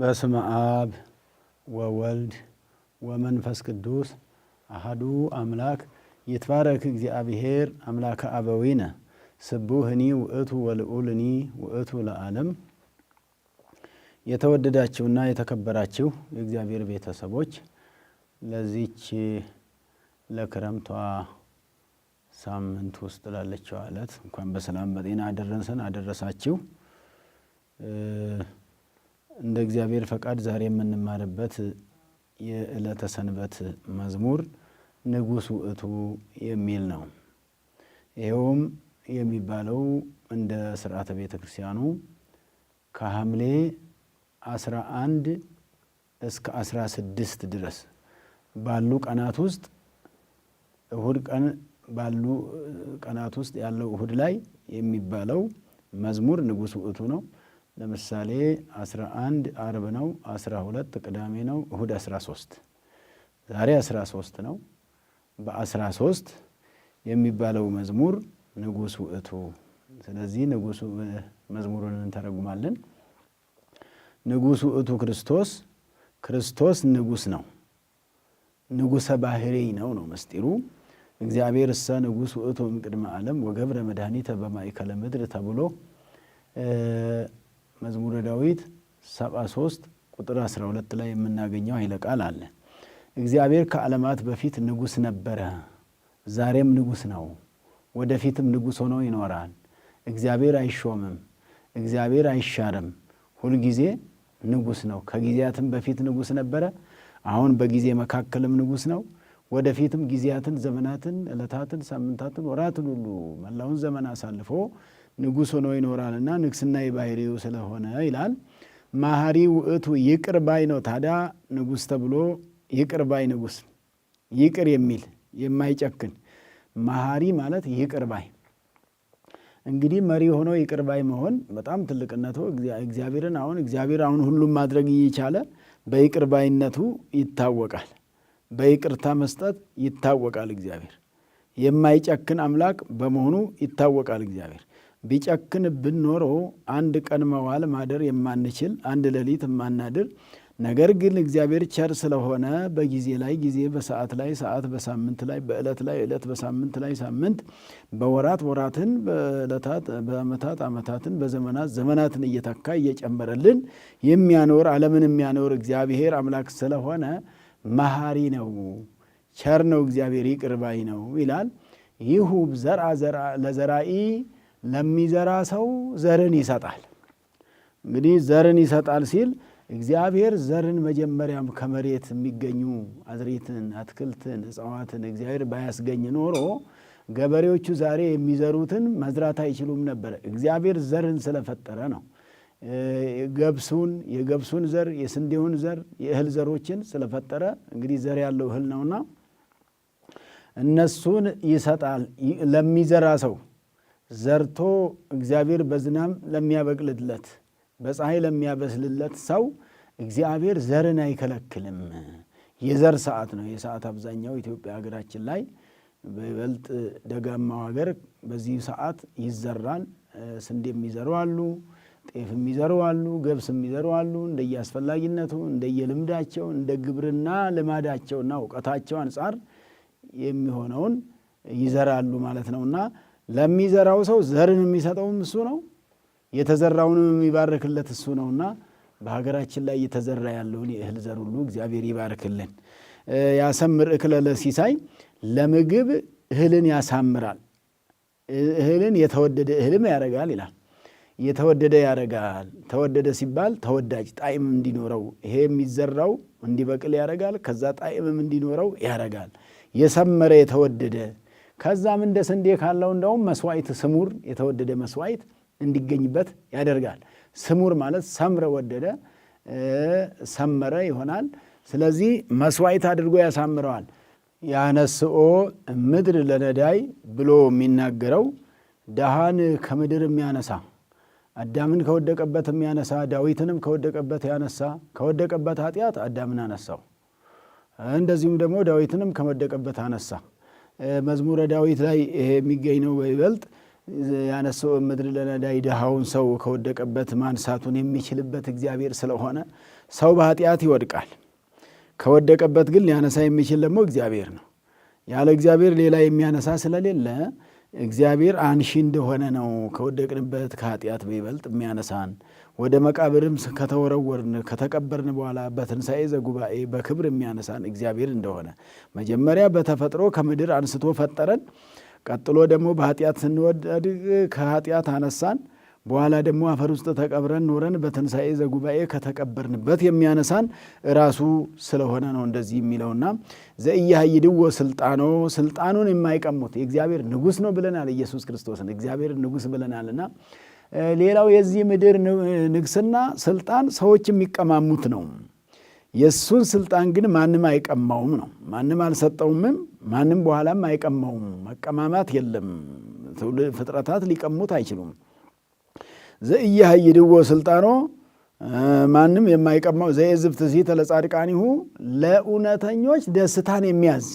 በስመ አብ ወወልድ ወመንፈስ ቅዱስ አሐዱ አምላክ ይትባረክ እግዚአብሔር አምላከ አበዊነ ስቡህኒ ውእቱ ወልዑልኒ ውእቱ ለዓለም። የተወደዳችሁና የተከበራችሁ የእግዚአብሔር ቤተሰቦች ለዚች ለክረምቷ ሳምንት ውስጥ ላለችው ዕለት እንኳን በሰላም በጤና አደረሰን አደረሳችሁ። እንደ እግዚአብሔር ፈቃድ ዛሬ የምንማርበት የዕለተ ሰንበት መዝሙር ንጉሥ ውእቱ የሚል ነው። ይኸውም የሚባለው እንደ ሥርዓተ ቤተ ክርስቲያኑ ከሐምሌ 11 እስከ 16 ድረስ ባሉ ቀናት ውስጥ እሁድ ቀን ባሉ ቀናት ውስጥ ያለው እሁድ ላይ የሚባለው መዝሙር ንጉሥ ውእቱ ነው። ለምሳሌ 11 ዓርብ ነው፣ 12 ቅዳሜ ነው፣ እሁድ 13። ዛሬ 13 ነው። በ13 የሚባለው መዝሙር ንጉሥ ውእቱ። ስለዚህ ንጉሥ መዝሙሩን እንተረጉማለን። ንጉሥ ውእቱ ክርስቶስ፣ ክርስቶስ ንጉሥ ነው፣ ንጉሠ ባህሪ ነው ምስጢሩ። እግዚአብሔር እሰ ንጉሥ ውእቱ እምቅድመ ዓለም ወገብረ መድኃኒተ በማእከለ ምድር ተብሎ መዝሙረ ዳዊት 73 ቁጥር 12 ላይ የምናገኘው ኃይለ ቃል አለ። እግዚአብሔር ከዓለማት በፊት ንጉሥ ነበረ፣ ዛሬም ንጉሥ ነው፣ ወደፊትም ንጉሥ ሆኖ ይኖራል። እግዚአብሔር አይሾምም፣ እግዚአብሔር አይሻርም፣ ሁልጊዜ ንጉሥ ነው። ከጊዜያትም በፊት ንጉሥ ነበረ፣ አሁን በጊዜ መካከልም ንጉሥ ነው። ወደፊትም ጊዜያትን፣ ዘመናትን፣ ዕለታትን፣ ሳምንታትን፣ ወራትን ሁሉ መላውን ዘመን አሳልፎ ንጉሥ ሆኖ ይኖራልና ንግስና የባህሪው ስለሆነ ይላል። መሐሪ ውእቱ ይቅር ባይ ነው። ታዲያ ንጉሥ ተብሎ ይቅር ባይ ንጉሥ፣ ይቅር የሚል የማይጨክን መሐሪ ማለት ይቅር ባይ። እንግዲህ መሪ ሆኖ ይቅር ባይ መሆን በጣም ትልቅነቱ እግዚአብሔር አሁን ሁሉም ማድረግ እየቻለ በይቅር ባይነቱ ይታወቃል። በይቅርታ መስጠት ይታወቃል። እግዚአብሔር የማይጨክን አምላክ በመሆኑ ይታወቃል። እግዚአብሔር ቢጨክን ብንኖሮ አንድ ቀን መዋል ማደር የማንችል አንድ ሌሊት የማናድር፣ ነገር ግን እግዚአብሔር ቸር ስለሆነ በጊዜ ላይ ጊዜ፣ በሰዓት ላይ ሰዓት፣ በሳምንት ላይ በዕለት ላይ ዕለት፣ በሳምንት ላይ ሳምንት፣ በወራት ወራትን፣ በዕለታት በዓመታት ዓመታትን፣ በዘመናት ዘመናትን እየተካ እየጨመረልን የሚያኖር ዓለምን የሚያኖር እግዚአብሔር አምላክ ስለሆነ መሐሪ ነው፣ ቸር ነው፣ እግዚአብሔር ይቅር ባይ ነው ይላል። ይሁብ ዘርአ ለዘራኢ፣ ለሚዘራ ሰው ዘርን ይሰጣል። እንግዲህ ዘርን ይሰጣል ሲል እግዚአብሔር ዘርን መጀመሪያም ከመሬት የሚገኙ አዝሬትን፣ አትክልትን፣ እጽዋትን እግዚአብሔር ባያስገኝ ኖሮ ገበሬዎቹ ዛሬ የሚዘሩትን መዝራት አይችሉም ነበረ። እግዚአብሔር ዘርን ስለፈጠረ ነው። የገብሱን ዘር፣ የስንዴውን ዘር፣ የእህል ዘሮችን ስለፈጠረ እንግዲህ ዘር ያለው እህል ነውና እነሱን ይሰጣል ለሚዘራ ሰው። ዘርቶ እግዚአብሔር በዝናብ ለሚያበቅልለት፣ በፀሐይ ለሚያበስልለት ሰው እግዚአብሔር ዘርን አይከለክልም። የዘር ሰዓት ነው። የሰዓት አብዛኛው ኢትዮጵያ ሀገራችን ላይ በይበልጥ ደጋማው ሀገር በዚህ ሰዓት ይዘራል። ስንዴ የሚዘሩ አሉ፣ ጤፍ የሚዘሩ አሉ፣ ገብስ የሚዘሩ አሉ። እንደየአስፈላጊነቱ እንደየልምዳቸው እንደ ግብርና ልማዳቸውና እውቀታቸው አንጻር የሚሆነውን ይዘራሉ ማለት ነውና ለሚዘራው ሰው ዘርን የሚሰጠውም እሱ ነው፣ የተዘራውንም የሚባርክለት እሱ ነውና በሀገራችን ላይ እየተዘራ ያለውን የእህል ዘር ሁሉ እግዚአብሔር ይባርክልን። ያሰምር እክለ ለሲሳይ፣ ለምግብ እህልን ያሳምራል፣ እህልን የተወደደ እህልም ያረጋል ይላል። የተወደደ ያረጋል። ተወደደ ሲባል ተወዳጅ ጣዕም እንዲኖረው ይሄ የሚዘራው እንዲበቅል ያረጋል። ከዛ ጣዕምም እንዲኖረው ያረጋል። የሰመረ የተወደደ፣ ከዛም እንደ ስንዴ ካለው እንደውም መስዋዕት ስሙር የተወደደ መስዋዕት እንዲገኝበት ያደርጋል። ስሙር ማለት ሰምረ ወደደ ሰመረ ይሆናል። ስለዚህ መስዋዕት አድርጎ ያሳምረዋል። ያነስኦ ምድር ለነዳይ ብሎ የሚናገረው ደሃን ከምድር የሚያነሳ፣ አዳምን ከወደቀበት የሚያነሳ፣ ዳዊትንም ከወደቀበት ያነሳ፣ ከወደቀበት ኃጢአት አዳምን አነሳው፣ እንደዚሁም ደግሞ ዳዊትንም ከወደቀበት አነሳ። መዝሙረ ዳዊት ላይ ይሄ የሚገኝ ነው። በይበልጥ ያነሰው ምድር ለነዳይ ድሃውን ሰው ከወደቀበት ማንሳቱን የሚችልበት እግዚአብሔር ስለሆነ ሰው በኃጢአት ይወድቃል። ከወደቀበት ግን ሊያነሳ የሚችል ደግሞ እግዚአብሔር ነው። ያለ እግዚአብሔር ሌላ የሚያነሳ ስለሌለ እግዚአብሔር አንሺ እንደሆነ ነው ከወደቅንበት ከኃጢአት በይበልጥ የሚያነሳን። ወደ መቃብርም ከተወረወርን ከተቀበርን በኋላ በትንሣኤ ዘጉባኤ በክብር የሚያነሳን እግዚአብሔር እንደሆነ መጀመሪያ በተፈጥሮ ከምድር አንስቶ ፈጠረን። ቀጥሎ ደግሞ በኃጢአት ስንወድቅ ከኃጢአት አነሳን። በኋላ ደግሞ አፈር ውስጥ ተቀብረን ኖረን በትንሣኤ ዘጉባኤ ከተቀበርንበት የሚያነሳን ራሱ ስለሆነ ነው እንደዚህ የሚለውና ዘኢያሃይድዎ ስልጣኖ ስልጣኑን የማይቀሙት የእግዚአብሔር ንጉሥ ነው ብለናል። ኢየሱስ ክርስቶስን እግዚአብሔር ንጉሥ ብለናልና ሌላው የዚህ ምድር ንግስና ስልጣን ሰዎች የሚቀማሙት ነው። የእሱን ስልጣን ግን ማንም አይቀማውም ነው። ማንም አልሰጠውምም፣ ማንም በኋላም አይቀማውም። መቀማማት የለም። ፍጥረታት ሊቀሙት አይችሉም። ዘኢያሃይድዎ ስልጣኖ ማንም የማይቀማው ዘየዝብት ሲተ ለጻድቃኒሁ ለእውነተኞች ደስታን የሚያዝ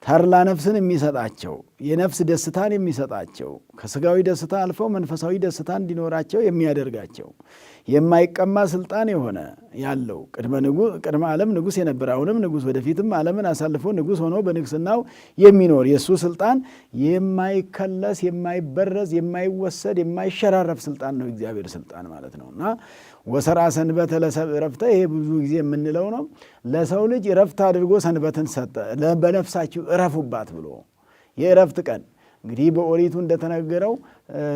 ተድላ ነፍስን የሚሰጣቸው የነፍስ ደስታን የሚሰጣቸው ከስጋዊ ደስታ አልፈው መንፈሳዊ ደስታ እንዲኖራቸው የሚያደርጋቸው የማይቀማ ስልጣን የሆነ ያለው ቅድመ ዓለም ንጉሥ የነበረ አሁንም ንጉሥ ወደፊትም ዓለምን አሳልፎ ንጉሥ ሆኖ በንግስናው የሚኖር የእሱ ስልጣን የማይከለስ የማይበረዝ የማይወሰድ የማይሸራረፍ ስልጣን ነው እግዚአብሔር ስልጣን ማለት ነው። እና ወሰርዐ ሰንበተ ለሰብእ ዕረፍተ ይሄ ብዙ ጊዜ የምንለው ነው። ለሰው ልጅ ዕረፍት አድርጎ ሰንበትን ሰጠ። በነፍሳችሁ ዕረፉባት ብሎ የዕረፍት ቀን እንግዲህ በኦሪቱ እንደተነገረው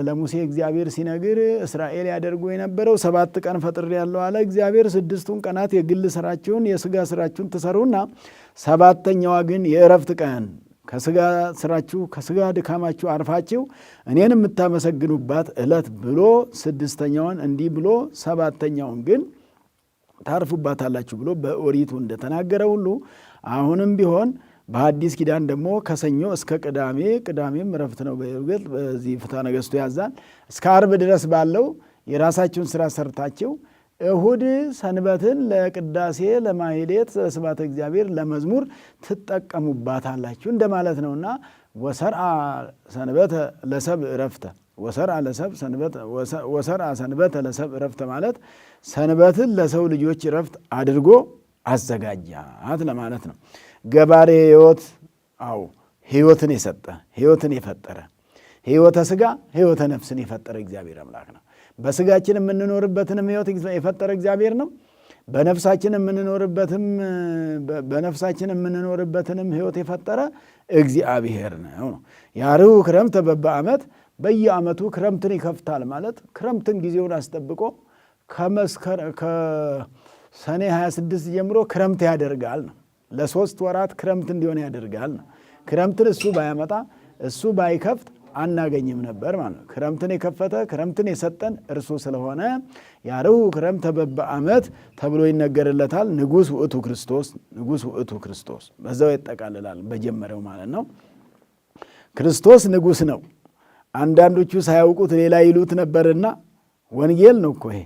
ለሙሴ እግዚአብሔር ሲነግር እስራኤል ያደርጉ የነበረው 7 ቀን ፈጥሬአለሁ አለ እግዚአብሔር። 6ቱን ቀናት የግል ስራችሁን የስጋ ስራችሁን ትሰሩና 7ተኛዋ ግን የዕረፍት ቀን ከስጋ ስራችሁ ከስጋ ድካማችሁ አርፋችሁ እኔን የምታመሰግኑባት ዕለት ብሎ 6ተኛዋን እንዲህ ብሎ 7ተኛውን ግን ታርፉባታላችሁ ብሎ በኦሪቱ እንደተናገረ ሁሉ አሁንም ቢሆን በሐዲስ ኪዳን ደግሞ ከሰኞ እስከ ቅዳሜ ቅዳሜም ዕረፍት ነው። በእርግጥ በዚህ ፍትሐ ነገሥቱ ያዛል። እስከ ዓርብ ድረስ ባለው የራሳችሁን ስራ ሰርታችሁ እሁድ ሰንበትን ለቅዳሴ ለማሕሌት ስብሐተ እግዚአብሔር ለመዝሙር ትጠቀሙባታላችሁ እንደማለት ነውና ወሰርዐ ሰንበተ ለሰብእ ዕረፍተ ወሰርዐ ሰንበተ ለሰብእ ዕረፍተ ማለት ሰንበትን ለሰው ልጆች ዕረፍት አድርጎ አዘጋጃት ለማለት ነው። ገባሬ ሕይወት ሕይወትን የሰጠ ሕይወትን የፈጠረ ሕይወተ ሥጋ ሕይወተ ነፍስን የፈጠረ እግዚአብሔር አምላክ ነው። በሥጋችን የምንኖርበትንም ሕይወት የፈጠረ እግዚአብሔር ነው። በነፍሳችን የምንኖርበትንም ሕይወት የፈጠረ እግዚአብሔር ነው። ያርኅዉ ክረምተ በበዓመት በየዓመቱ ክረምትን ይከፍታል ማለት ክረምትን ጊዜውን አስጠብቆ ከሰኔ 26 ጀምሮ ክረምት ያደርጋል ነው። ለ3 ወራት ክረምት እንዲሆን ያደርጋል ነው። ክረምትን እሱ ባያመጣ እሱ ባይከፍት አናገኝም ነበር ማለት ነው። ክረምትን የከፈተ ክረምትን የሰጠን እርሱ ስለሆነ ያርኅዉ ክረምተ በበዓመት ተብሎ ይነገርለታል። ንጉሥ ውእቱ ክርስቶስ በዛው ይጠቃልላል በጀመረው ማለት ነው። ክርስቶስ ንጉሥ ነው። አንዳንዶቹ ሳያውቁት ሌላ ይሉት ነበርና ወንጌል ነው እኮ ይሄ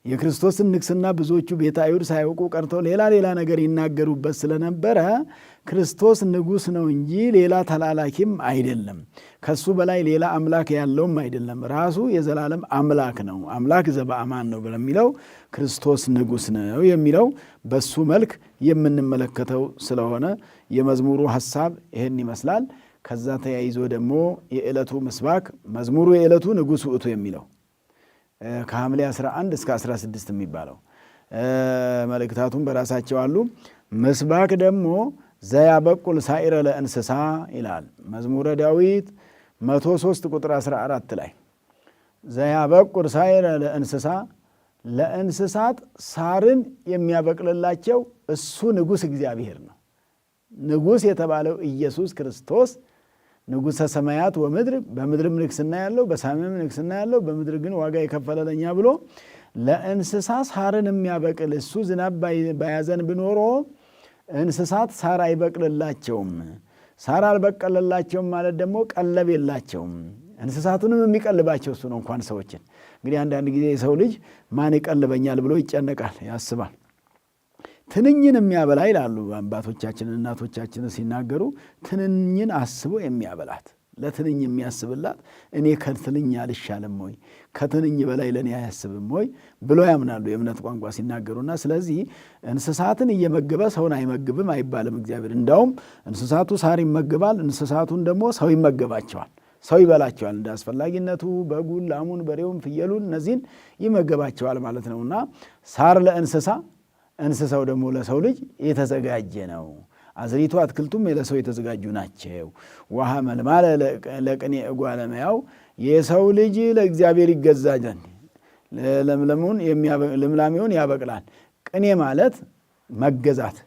የክርስቶስን ንግስና ብዙዎቹ ቤተ አይሁድ ሳያውቁ ቀርተው ሌላ ነገር ይናገሩበት ስለነበረ ክርስቶስ ንጉሥ ነው እንጂ ሌላ ተላላኪም አይደለም። ከሱ በላይ ሌላ አምላክ ያለውም አይደለም። ራሱ የዘላለም አምላክ ነው። አምላክ ዘበአማን ነው በሚለው ክርስቶስ ንጉሥ ነው የሚለው በሱ መልክ የምንመለከተው ስለሆነ የመዝሙሩ ሐሳብ ይሄን ይመስላል። ከዛ ተያይዞ ደግሞ የዕለቱ ምስባክ መዝሙሩ የዕለቱ ንጉሥ ውእቱ የሚለው ከሐምሌ 11 እስከ 16 የሚባለው መልእክታቱም በራሳቸው አሉ። ምስባክ ደግሞ ዘያበቁል ሳኢረ ለእንስሳ ይላል። መዝሙረ ዳዊት 103 ቁጥር 14 ላይ ዘያበቁል ሳኢረ ለእንስሳ ለእንስሳት ሳርን የሚያበቅልላቸው እሱ ንጉሥ እግዚአብሔር ነው። ንጉሥ የተባለው ኢየሱስ ክርስቶስ ንጉሠ ሰማያት ወምድር በምድርም ንግስና ያለው በሰማይም ንግስና ያለው በምድር ግን ዋጋ የከፈለ ለኛ ብሎ ለእንስሳ ሳርን የሚያበቅል እሱ ዝናብ ባያዘን ብኖሮ እንስሳት ሳር አይበቅልላቸውም። ሳር አልበቀለላቸውም ማለት ደግሞ ቀለብ የላቸውም። እንስሳቱንም የሚቀልባቸው እሱ ነው። እንኳን ሰዎችን እንግዲህ አንዳንድ ጊዜ የሰው ልጅ ማን ይቀልበኛል ብሎ ይጨነቃል፣ ያስባል። ትንኝን የሚያበላ ይላሉ አባቶቻችን እናቶቻችን ሲናገሩ፣ ትንኝን አስቦ የሚያበላት ለትንኝ የሚያስብላት እኔ ከትንኝ አልሻለም ወይ ከትንኝ በላይ ለእኔ አያስብም ወይ ብሎ ያምናሉ የእምነት ቋንቋ ሲናገሩና ስለዚህ እንስሳትን እየመገበ ሰውን አይመግብም አይባልም እግዚአብሔር። እንዳውም እንስሳቱ ሳር ይመግባል፣ እንስሳቱን ደግሞ ሰው ይመገባቸዋል፣ ሰው ይበላቸዋል። እንደ አስፈላጊነቱ በጉን፣ ላሙን፣ በሬውን፣ ፍየሉን እነዚህን ይመገባቸዋል ማለት ነውና ሳር ለእንስሳ እንስሳው ደግሞ ለሰው ልጅ የተዘጋጀ ነው። አዝሪቱ አትክልቱም ለሰው የተዘጋጁ ናቸው። ውሃ መልማለ ለቅኔ እጓለ እመሕያው የሰው ልጅ ለእግዚአብሔር ይገዛ ዘንድ ልምላሜውን ያበቅላል። ቅኔ ማለት መገዛት።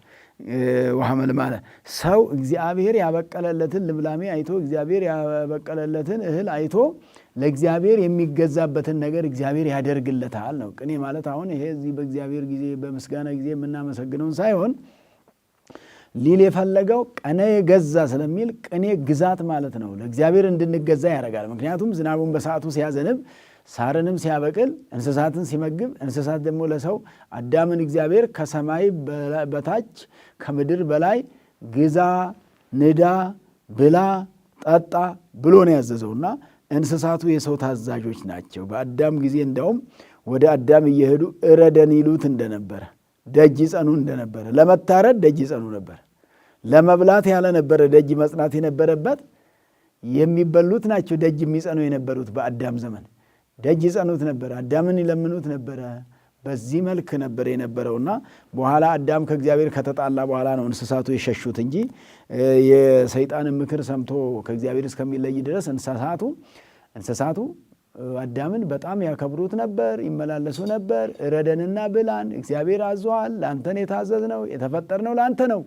ውሃ መልማለ ሰው እግዚአብሔር ያበቀለለትን ልምላሜ አይቶ እግዚአብሔር ያበቀለለትን እህል አይቶ ለእግዚአብሔር የሚገዛበትን ነገር እግዚአብሔር ያደርግለታል ነው። ቅኔ ማለት አሁን ይሄ እዚህ በእግዚአብሔር ጊዜ በምስጋና ጊዜ የምናመሰግነውን ሳይሆን ሊል የፈለገው ቀኔ ገዛ ስለሚል ቅኔ ግዛት ማለት ነው። ለእግዚአብሔር እንድንገዛ ያደርጋል። ምክንያቱም ዝናቡን በሰዓቱ ሲያዘንብ ሳርንም ሲያበቅል እንስሳትን ሲመግብ እንስሳት ደግሞ ለሰው አዳምን እግዚአብሔር ከሰማይ በታች ከምድር በላይ ግዛ፣ ንዳ፣ ብላ፣ ጠጣ ብሎ ነው ያዘዘውና እንስሳቱ የሰው ታዛዦች ናቸው። በአዳም ጊዜ እንዳውም ወደ አዳም እየሄዱ እረደን ይሉት እንደነበረ፣ ደጅ ይጸኑ እንደነበረ፣ ለመታረድ ደጅ ይጸኑ ነበር፣ ለመብላት ያለ ነበረ ደጅ መጽናት የነበረበት። የሚበሉት ናቸው ደጅ የሚጸኑ የነበሩት በአዳም ዘመን ደጅ ይጸኑት ነበር፣ አዳምን ይለምኑት ነበረ። በዚህ መልክ ነበር የነበረውና በኋላ አዳም ከእግዚአብሔር ከተጣላ በኋላ ነው እንስሳቱ የሸሹት እንጂ የሰይጣንን ምክር ሰምቶ ከእግዚአብሔር እስከሚለይ ድረስ እንስሳቱ አዳምን በጣም ያከብሩት ነበር፣ ይመላለሱ ነበር። እረደንና ብላን እግዚአብሔር አዟል፣ ለአንተን የታዘዝነው የተፈጠርነው ለአንተ ነው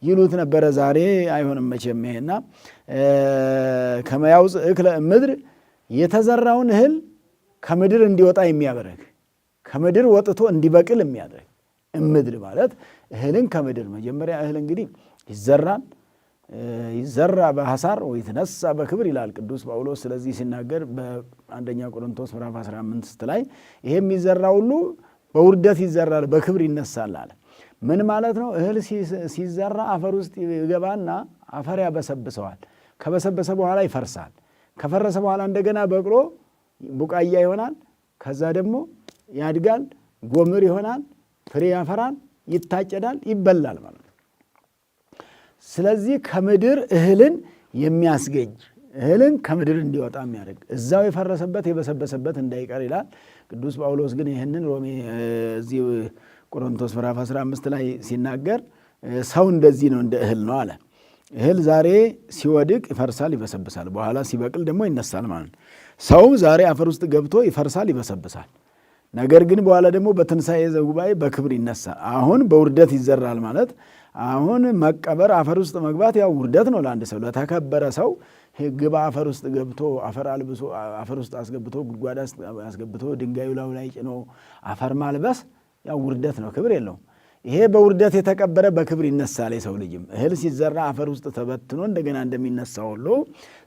ይሉት ነበረ። ዛሬ አይሆንም መቼም ይሄና ከመ ያውፅእ እክለ እምድር የተዘራውን እህል ከምድር እንዲወጣ የሚያበረግ ከምድር ወጥቶ እንዲበቅል የሚያደርግ እምድር ማለት እህልን ከምድር መጀመሪያ እህል እንግዲህ ይዘራ በሐሳር ወይትነሳ በክብር ይላል ቅዱስ ጳውሎስ። ስለዚህ ሲናገር በአንደኛ ቆሮንቶስ ምዕራፍ 15 ላይ ይሄ የሚዘራ ሁሉ በውርደት ይዘራል በክብር ይነሳል አለ። ምን ማለት ነው? እህል ሲዘራ አፈር ውስጥ ይገባና አፈር ያበሰብሰዋል። ከበሰበሰ በኋላ ይፈርሳል። ከፈረሰ በኋላ እንደገና በቅሎ ቡቃያ ይሆናል። ከዛ ደግሞ ያድጋል፣ ጎምር ይሆናል፣ ፍሬ ያፈራል፣ ይታጨዳል፣ ይበላል ማለት ነው። ስለዚህ ከምድር እህልን የሚያስገኝ እህልን ከምድር እንዲወጣ የሚያደርግ እዛው የፈረሰበት የበሰበሰበት እንዳይቀር ይላል ቅዱስ ጳውሎስ። ግን ይህንን ሮሜ እዚህ ቆሮንቶስ ምዕራፍ 15 ላይ ሲናገር ሰው እንደዚህ ነው፣ እንደ እህል ነው አለ። እህል ዛሬ ሲወድቅ ይፈርሳል፣ ይበሰብሳል፣ በኋላ ሲበቅል ደግሞ ይነሳል ማለት ነው። ሰው ዛሬ አፈር ውስጥ ገብቶ ይፈርሳል፣ ይበሰብሳል። ነገር ግን በኋላ ደግሞ በትንሣኤ ዘጉባኤ በክብር ይነሳል። አሁን በውርደት ይዘራል ማለት አሁን መቀበር አፈር ውስጥ መግባት ያው ውርደት ነው ለአንድ ሰው። ለተከበረ ሰው ግባ አፈር ውስጥ ገብቶ አፈር አልብሶ አፈር ውስጥ አስገብቶ ጉድጓድ አስገብቶ ድንጋዩ ላይ ጭኖ አፈር ማልበስ ያው ውርደት ነው፣ ክብር የለውም። ይሄ በውርደት የተቀበረ በክብር ይነሳል። የሰው ልጅም እህል ሲዘራ አፈር ውስጥ ተበትኖ እንደገና እንደሚነሳ ሁሉ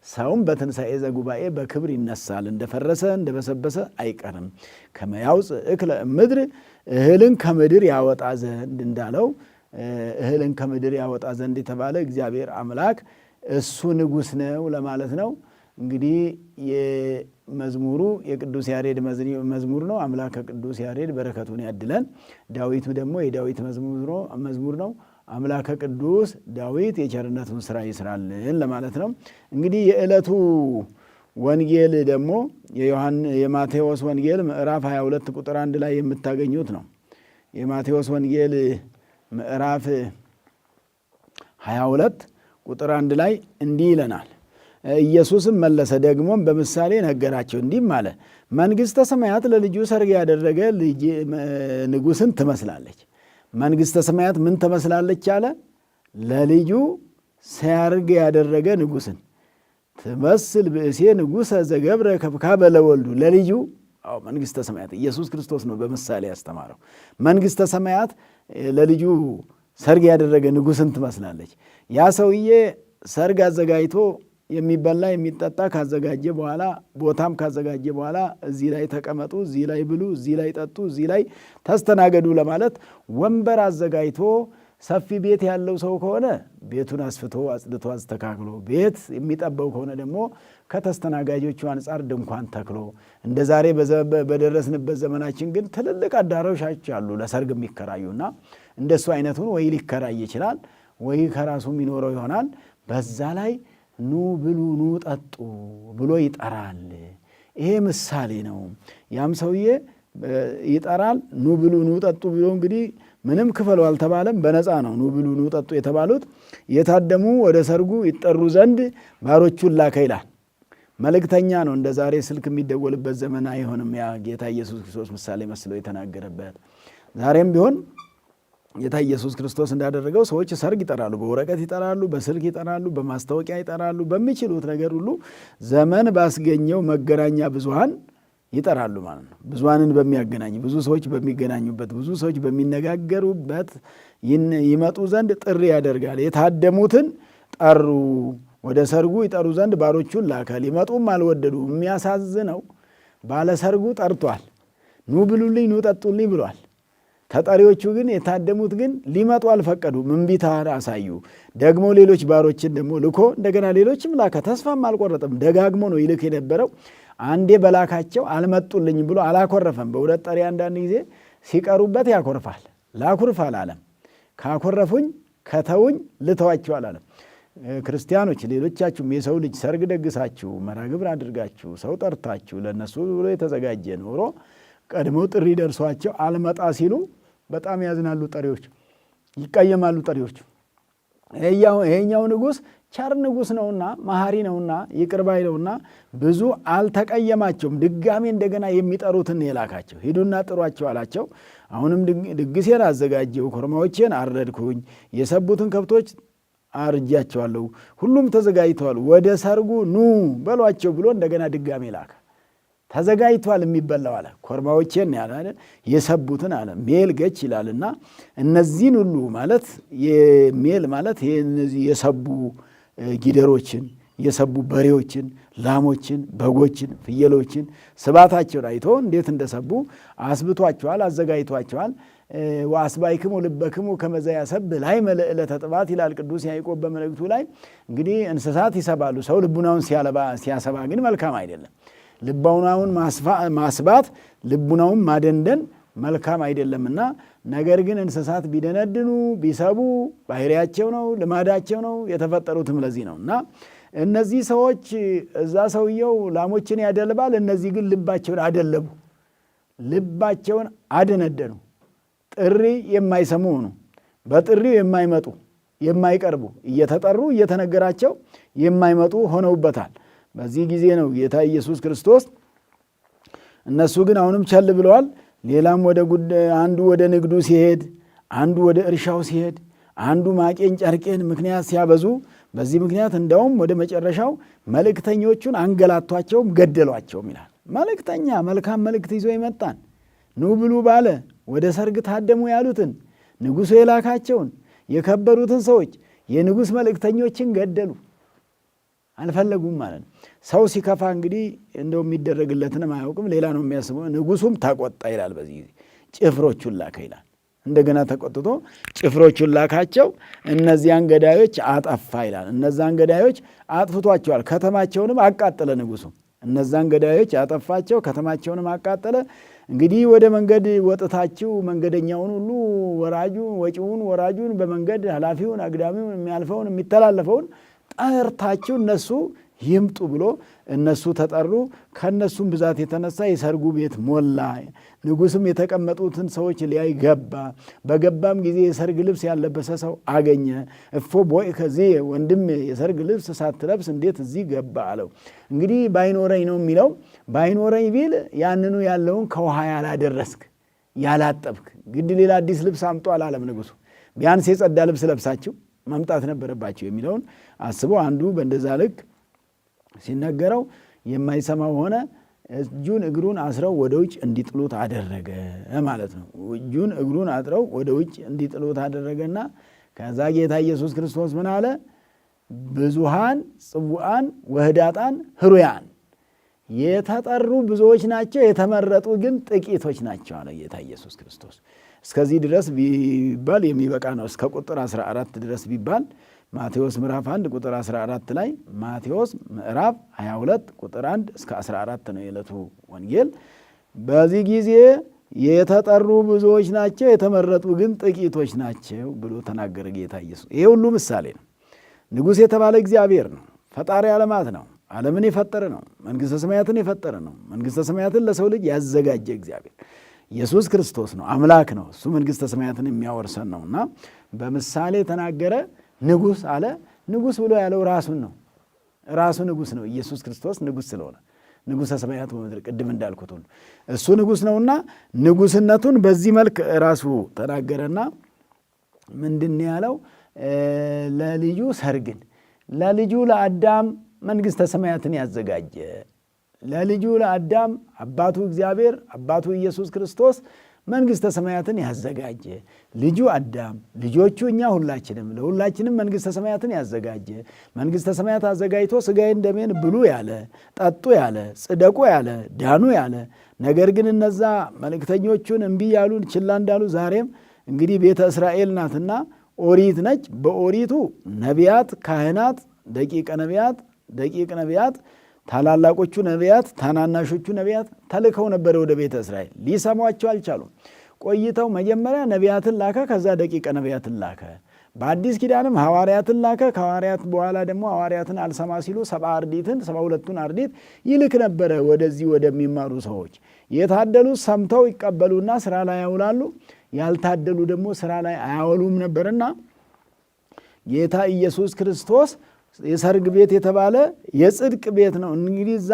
ሰውም በትንሣኤ ዘጉባኤ በክብር ይነሳል። እንደፈረሰ እንደበሰበሰ አይቀርም። ከመ ያውፅእ እክለ እምድር እህልን ከምድር ያወጣ ዘንድ እንዳለው እህልን ከምድር ያወጣ ዘንድ የተባለ እግዚአብሔር አምላክ እሱ ንጉሥ ነው ለማለት ነው። እንግዲህ የመዝሙሩ የቅዱስ ያሬድ መዝሙር ነው። አምላከ ቅዱስ ያሬድ በረከቱን ያድለን። ዳዊቱ ደግሞ የዳዊት መዝሙር ነው። አምላከ ቅዱስ ዳዊት የቸርነቱን ስራ ይስራልን ለማለት ነው። እንግዲህ የዕለቱ ወንጌል ደግሞ የማቴዎስ ወንጌል ምዕራፍ 22 ቁጥር 1 ላይ የምታገኙት ነው። የማቴዎስ ወንጌል ምዕራፍ 22 ቁጥር 1 ላይ እንዲህ ይለናል። ኢየሱስም መለሰ ደግሞም በምሳሌ ነገራቸው እንዲህም አለ፣ መንግሥተ ሰማያት ለልጁ ሰርግ ያደረገ ንጉሥን ትመስላለች። መንግሥተ ሰማያት ምን ትመስላለች አለ? ለልጁ ሰርግ ያደረገ ንጉሥን ትመስል ብእሴ ንጉሠ ዘገብረ ከብካበ ለወልዱ። ለልጁ መንግሥተ ሰማያት ኢየሱስ ክርስቶስ ነው በምሳሌ ያስተማረው። መንግሥተ ሰማያት ለልጁ ሰርግ ያደረገ ንጉሥን ትመስላለች። ያ ሰውዬ ሰርግ አዘጋጅቶ የሚበላ የሚጠጣ ካዘጋጀ በኋላ ቦታም ካዘጋጀ በኋላ እዚህ ላይ ተቀመጡ፣ እዚህ ላይ ብሉ፣ እዚህ ላይ ጠጡ፣ እዚህ ላይ ተስተናገዱ ለማለት ወንበር አዘጋጅቶ ሰፊ ቤት ያለው ሰው ከሆነ ቤቱን አስፍቶ አጽድቶ አስተካክሎ፣ ቤት የሚጠበው ከሆነ ደግሞ ከተስተናጋጆቹ አንጻር ድንኳን ተክሎ፣ እንደ ዛሬ በደረስንበት ዘመናችን ግን ትልልቅ አዳራሾች አሉ ለሰርግ የሚከራዩና እንደሱ አይነቱን ወይ ሊከራይ ይችላል ወይ ከራሱ የሚኖረው ይሆናል። በዛ ላይ ኑ ብሉ ኑ ጠጡ ብሎ ይጠራል። ይሄ ምሳሌ ነው። ያም ሰውዬ ይጠራል። ኑ ብሉ ኑ ጠጡ ብሎ እንግዲህ ምንም ክፈሉ አልተባለም፣ በነፃ ነው ኑ ብሉ ኑ ጠጡ የተባሉት። የታደሙ ወደ ሰርጉ ይጠሩ ዘንድ ባሮቹን ላከ ይላል። መልእክተኛ ነው። እንደ ዛሬ ስልክ የሚደወልበት ዘመን አይሆንም። ያ ጌታ ኢየሱስ ክርስቶስ ምሳሌ መስሎ የተናገረበት። ዛሬም ቢሆን ጌታ ኢየሱስ ክርስቶስ እንዳደረገው ሰዎች ሰርግ ይጠራሉ፣ በወረቀት ይጠራሉ፣ በስልክ ይጠራሉ፣ በማስታወቂያ ይጠራሉ፣ በሚችሉት ነገር ሁሉ ዘመን ባስገኘው መገናኛ ብዙሃን ይጠራሉ ማለት ነው። ብዙሃንን በሚያገናኝ ብዙ ሰዎች በሚገናኙበት ብዙ ሰዎች በሚነጋገሩበት ይመጡ ዘንድ ጥሪ ያደርጋል። የታደሙትን ጠሩ፣ ወደ ሰርጉ ይጠሩ ዘንድ ባሮቹን ላከ። ሊመጡም አልወደዱ። የሚያሳዝነው ባለሰርጉ ጠርቷል፣ ኑ ብሉልኝ ኑ ጠጡልኝ ብሏል። ተጠሪዎቹ ግን የታደሙት ግን ሊመጡ አልፈቀዱም፣ እምቢታ አሳዩ። ደግሞ ሌሎች ባሮችን ደግሞ ልኮ እንደገና ሌሎችም ላከ። ተስፋም አልቆረጠም። ደጋግሞ ነው ይልክ የነበረው። አንዴ በላካቸው አልመጡልኝም ብሎ አላኮረፈም። በሁለት ጠሪ አንዳንድ ጊዜ ሲቀሩበት ያኮርፋል። ላኩርፍ አላለም። ካኮረፉኝ ከተውኝ ልተዋቸው አላለም። ክርስቲያኖች ሌሎቻችሁም የሰው ልጅ ሰርግ ደግሳችሁ መርሐ ግብር አድርጋችሁ ሰው ጠርታችሁ ለእነሱ ብሎ የተዘጋጀ ኖሮ ቀድሞ ጥሪ ደርሷቸው አልመጣ ሲሉ በጣም ያዝናሉ ጠሪዎች፣ ይቀየማሉ ጠሪዎች። ይሄኛው ንጉሥ ቸር ንጉሥ ነውና መሐሪ ነውና ይቅር ባይ ነውና ብዙ አልተቀየማቸውም። ድጋሜ እንደገና የሚጠሩትን የላካቸው ሂዱና ጥሯቸው አላቸው። አሁንም ድግሴን አዘጋጀው፣ ኮርማዎቼን አረድኩኝ፣ የሰቡትን ከብቶች አርጃቸዋለሁ፣ ሁሉም ተዘጋጅተዋል፣ ወደ ሰርጉ ኑ በሏቸው ብሎ እንደገና ድጋሜ ላከ። ተዘጋጅቷል የሚበላው አለ። ኮርማዎቼን ያለ የሰቡትን አለ ሜል ገች ይላልና እነዚህን ሁሉ ማለት የሜል ማለት የሰቡ ጊደሮችን፣ የሰቡ በሬዎችን፣ ላሞችን፣ በጎችን፣ ፍየሎችን ስባታቸውን አይቶ እንዴት እንደሰቡ አስብቷቸዋል፣ አዘጋጅቷቸዋል። ወአስባይክሙ ልበክሙ ከመ ዘያሰብ ላይ መልዕለተ ጥባት ይላል ቅዱስ ያዕቆብ በመልእክቱ ላይ። እንግዲህ እንስሳት ይሰባሉ፣ ሰው ልቡናውን ሲያሰባ ግን መልካም አይደለም። ልቡናውን ማስባት ልቡናውን ማደንደን መልካም አይደለምና፣ ነገር ግን እንስሳት ቢደነድኑ ቢሰቡ ባህሪያቸው ነው፣ ልማዳቸው ነው፣ የተፈጠሩትም ለዚህ ነው። እና እነዚህ ሰዎች እዛ ሰውየው ላሞችን ያደልባል፣ እነዚህ ግን ልባቸውን አደለቡ፣ ልባቸውን አደነደኑ። ጥሪ የማይሰሙ ሆኑ፣ በጥሪው የማይመጡ የማይቀርቡ፣ እየተጠሩ እየተነገራቸው የማይመጡ ሆነውበታል። በዚህ ጊዜ ነው ጌታ ኢየሱስ ክርስቶስ እነሱ ግን አሁንም ቸል ብለዋል። ሌላም አንዱ ወደ ንግዱ ሲሄድ፣ አንዱ ወደ እርሻው ሲሄድ፣ አንዱ ማቄን ጨርቄን ምክንያት ሲያበዙ፣ በዚህ ምክንያት እንደውም ወደ መጨረሻው መልእክተኞቹን አንገላቷቸውም ገደሏቸውም ይላል። መልእክተኛ መልካም መልእክት ይዞ ይመጣን ኑ ብሉ ባለ ወደ ሰርግ ታደሙ ያሉትን ንጉሡ የላካቸውን የከበሩትን ሰዎች የንጉሥ መልእክተኞችን ገደሉ። አልፈለጉም ማለት ነው። ሰው ሲከፋ እንግዲህ እንደው የሚደረግለትንም አያውቅም፣ ሌላ ነው የሚያስበው። ንጉሡም ተቆጣ ይላል። በዚህ ጊዜ ጭፍሮቹን ላከ ይላል። እንደገና ተቆጥቶ ጭፍሮቹን ላካቸው፣ እነዚያን ገዳዮች አጠፋ ይላል። እነዛን ገዳዮች አጥፍቷቸዋል፣ ከተማቸውንም አቃጠለ ንጉሡ። እነዛን ገዳዮች አጠፋቸው፣ ከተማቸውንም አቃጠለ። እንግዲህ ወደ መንገድ ወጥታችሁ መንገደኛውን ሁሉ ወጪውን ወራጁን በመንገድ ኃላፊውን አግዳሚውን የሚያልፈውን የሚተላለፈውን ጠርታችሁ እነሱ ይምጡ ብሎ እነሱ ተጠሩ። ከእነሱም ብዛት የተነሳ የሰርጉ ቤት ሞላ። ንጉሥም የተቀመጡትን ሰዎች ሊያይ ገባ። በገባም ጊዜ የሰርግ ልብስ ያለበሰ ሰው አገኘ። እፎ ቦይ ከዚህ ወንድም የሰርግ ልብስ ሳትለብስ እንዴት እዚህ ገባ አለው። እንግዲህ ባይኖረኝ ነው የሚለው። ባይኖረኝ ቢል ያንኑ ያለውን ከውሃ ያላደረስክ ያላጠብክ ግድ ሌላ አዲስ ልብስ አምጦ አላለም ንጉሡ። ቢያንስ የጸዳ ልብስ ለብሳችሁ መምጣት ነበረባቸው የሚለውን አስቦ አንዱ በእንደዛ ልክ ሲነገረው የማይሰማው ሆነ። እጁን እግሩን አስረው ወደ ውጭ እንዲጥሉት አደረገ ማለት ነው። እጁን እግሩን አጥረው ወደ ውጭ እንዲጥሉት አደረገና ከዛ ጌታ ኢየሱስ ክርስቶስ ምን አለ? ብዙሃን ጽውዓን ወህዳጣን ህሩያን። የተጠሩ ብዙዎች ናቸው፣ የተመረጡ ግን ጥቂቶች ናቸው አለ ጌታ ኢየሱስ ክርስቶስ። እስከዚህ ድረስ ቢባል የሚበቃ ነው። እስከ ቁጥር 14 ድረስ ቢባል ማቴዎስ ምዕራፍ 1 ቁጥር 14 ላይ፣ ማቴዎስ ምዕራፍ 22 ቁጥር 1 እስከ 14 ነው የዕለቱ ወንጌል። በዚህ ጊዜ የተጠሩ ብዙዎች ናቸው፣ የተመረጡ ግን ጥቂቶች ናቸው ብሎ ተናገረ ጌታ ኢየሱስ። ይሄ ሁሉ ምሳሌ ነው። ንጉሥ የተባለ እግዚአብሔር ነው። ፈጣሪ ዓለማት ነው። ዓለምን የፈጠረ ነው። መንግሥተ ሰማያትን የፈጠረ ነው። መንግሥተ ሰማያትን ለሰው ልጅ ያዘጋጀ እግዚአብሔር ኢየሱስ ክርስቶስ ነው። አምላክ ነው። እሱ መንግሥተ ሰማያትን የሚያወርሰን ነውና በምሳሌ ተናገረ። ንጉሥ አለ። ንጉሥ ብሎ ያለው ራሱን ነው። ራሱ ንጉሥ ነው። ኢየሱስ ክርስቶስ ንጉሥ ስለሆነ ንጉሠ ሰማያት ወምድር፣ ቅድም እንዳልኩት ሁሉ እሱ ንጉሥ ነውና ንጉሥነቱን በዚህ መልክ ራሱ ተናገረና ምንድን ያለው? ለልጁ ሰርግን፣ ለልጁ ለአዳም መንግሥተ ሰማያትን ያዘጋጀ፣ ለልጁ ለአዳም አባቱ እግዚአብሔር አባቱ ኢየሱስ ክርስቶስ መንግሥተ ሰማያትን ያዘጋጀ፣ ልጁ አዳም ልጆቹ እኛ ሁላችንም ለሁላችንም መንግሥተ ሰማያትን ያዘጋጀ፣ መንግሥተ ሰማያት አዘጋጅቶ ሥጋዬን ደሜን ብሉ ያለ፣ ጠጡ ያለ፣ ጽደቁ ያለ፣ ዳኑ ያለ። ነገር ግን እነዛ መልእክተኞቹን እምቢ ያሉን ችላ እንዳሉ ዛሬም እንግዲህ ቤተ እስራኤል ናትና ኦሪት ነች። በኦሪቱ ነቢያት፣ ካህናት፣ ደቂቀ ነቢያት ታላላቆቹ ነቢያት፣ ታናናሾቹ ነቢያት ተልከው ነበረ ወደ ቤተ እስራኤል። ሊሰሟቸው አልቻሉም። ቆይተው መጀመሪያ ነቢያትን ላከ፣ ከዛ ደቂቀ ነቢያትን ላከ። በአዲስ ኪዳንም ሐዋርያትን ላከ። ከሐዋርያት በኋላ ደግሞ ሐዋርያትን አልሰማ ሲሉ 72ቱን አርድእት ይልክ ነበረ ወደዚህ ወደሚማሩ ሰዎች። የታደሉ ሰምተው ይቀበሉና ስራ ላይ ያውላሉ፣ ያልታደሉ ደግሞ ስራ ላይ አያውሉም ነበርና ጌታ ኢየሱስ ክርስቶስ የሰርግ ቤት የተባለ የጽድቅ ቤት ነው። እንግዲህ እዛ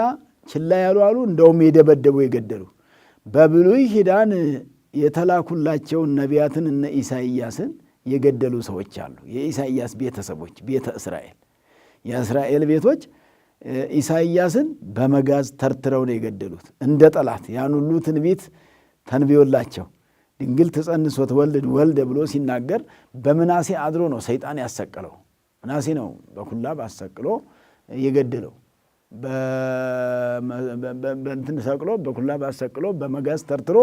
ችላ ያሉ አሉ፣ እንደውም የደበደቡ የገደሉ። በብሉይ ኪዳን የተላኩላቸውን ነቢያትን እነ ኢሳይያስን የገደሉ ሰዎች አሉ። የኢሳይያስ ቤተሰቦች ቤተ እስራኤል፣ የእስራኤል ቤቶች ኢሳይያስን በመጋዝ ተርትረው ነው የገደሉት እንደ ጠላት። ያን ሁሉ ትንቢት ተንብዮላቸው ድንግል ትጸንስ ወትወልድ ወልደ ብሎ ሲናገር በምናሴ አድሮ ነው ሰይጣን ያሰቀለው። ምናሴ ነው በኩላብ አሰቅሎ የገደለው። በእንትን ሰቅሎ በኩላብ አሰቅሎ በመጋዝ ተርትሮ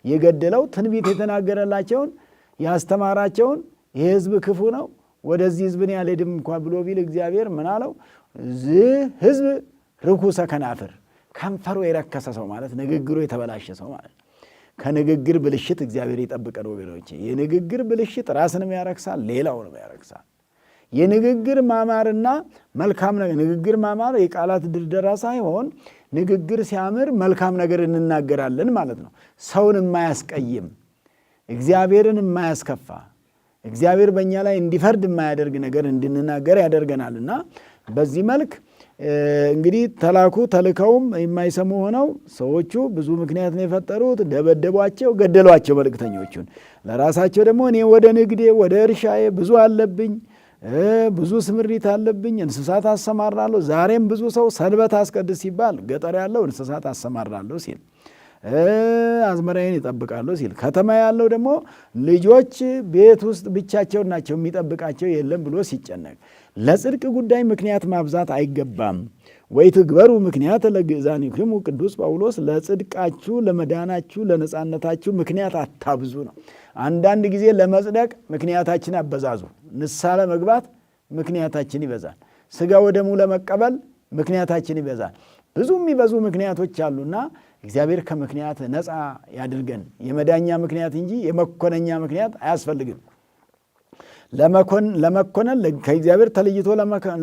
የገደለው። ትንቢት የተናገረላቸውን ያስተማራቸውን ይህ ሕዝብ ክፉ ነው ወደዚህ ሕዝብን ያልሄድም እንኳ ብሎ ቢል እግዚአብሔር ምን አለው? ይህ ሕዝብ ርኩሰ ከናፍር፣ ከንፈሩ የረከሰ ሰው ማለት ንግግሩ የተበላሸ ሰው ማለት። ከንግግር ብልሽት እግዚአብሔር ይጠብቀን ወገኖቼ። የንግግር ብልሽት ራስንም ያረክሳል፣ ሌላውንም ያረክሳል። የንግግር ማማርና መልካም ነገር፣ ንግግር ማማር የቃላት ድርደራ ሳይሆን ንግግር ሲያምር መልካም ነገር እንናገራለን ማለት ነው። ሰውን የማያስቀይም፣ እግዚአብሔርን የማያስከፋ፣ እግዚአብሔር በእኛ ላይ እንዲፈርድ የማያደርግ ነገር እንድንናገር ያደርገናልና በዚህ መልክ እንግዲህ ተላኩ። ተልከውም የማይሰሙ ሆነው ሰዎቹ ብዙ ምክንያት ነው የፈጠሩት። ደበደቧቸው፣ ገደሏቸው መልእክተኞቹን። ለራሳቸው ደግሞ እኔ ወደ ንግዴ ወደ እርሻዬ ብዙ አለብኝ፣ ብዙ ስምሪት አለብኝ፣ እንስሳት አሰማራለሁ። ዛሬም ብዙ ሰው ሰንበት አስቀድስ ሲባል ገጠር ያለው እንስሳት አሰማራለሁ ሲል፣ አዝመራዬን ይጠብቃለሁ ሲል፣ ከተማ ያለው ደግሞ ልጆች ቤት ውስጥ ብቻቸውን ናቸው የሚጠብቃቸው የለም ብሎ ሲጨነቅ፣ ለጽድቅ ጉዳይ ምክንያት ማብዛት አይገባም። ወይትግበሩ ምክንያት ለግእዛኒክሙ ቅዱስ ጳውሎስ፣ ለጽድቃችሁ ለመዳናችሁ ለነጻነታችሁ ምክንያት አታብዙ ነው። አንዳንድ ጊዜ ለመጽደቅ ምክንያታችን አበዛዙ። ንስሐ ለመግባት ምክንያታችን ይበዛል። ሥጋ ወደሙ ለመቀበል ምክንያታችን ይበዛል። ብዙ የሚበዙ ምክንያቶች አሉና እግዚአብሔር ከምክንያት ነፃ ያድርገን። የመዳኛ ምክንያት እንጂ የመኮነኛ ምክንያት አያስፈልግም። ለመኮነን ከእግዚአብሔር ተለይቶ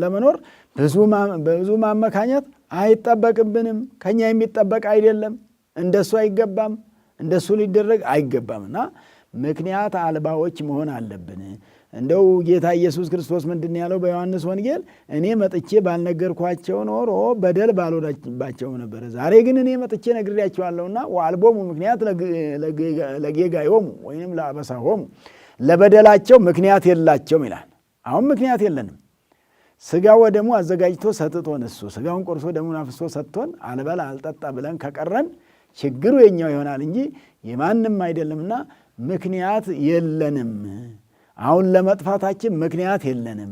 ለመኖር ብዙ ማመካኘት አይጠበቅብንም። ከኛ የሚጠበቅ አይደለም። እንደሱ አይገባም። እንደሱ ሊደረግ አይገባምና ምክንያት አልባዎች መሆን አለብን። እንደው ጌታ ኢየሱስ ክርስቶስ ምንድን ያለው በዮሐንስ ወንጌል? እኔ መጥቼ ባልነገርኳቸው ኖሮ በደል ባልሆነባቸውም ነበረ። ዛሬ ግን እኔ መጥቼ ነግሬያቸዋለሁና ወአልቦሙ ምክንያት ለጌጋዮሙ ወይም ለአበሳሆሙ፣ ለበደላቸው ምክንያት የላቸውም ይላል። አሁን ምክንያት የለንም። ሥጋ ወደሙ አዘጋጅቶ ሰጥቶን፣ እሱ ሥጋውን ቆርሶ ደሙን አፍሶ ሰጥቶን አልበላ አልጠጣ ብለን ከቀረን ችግሩ የኛው ይሆናል እንጂ የማንም አይደለምና ምክንያት የለንም። አሁን ለመጥፋታችን ምክንያት የለንም፣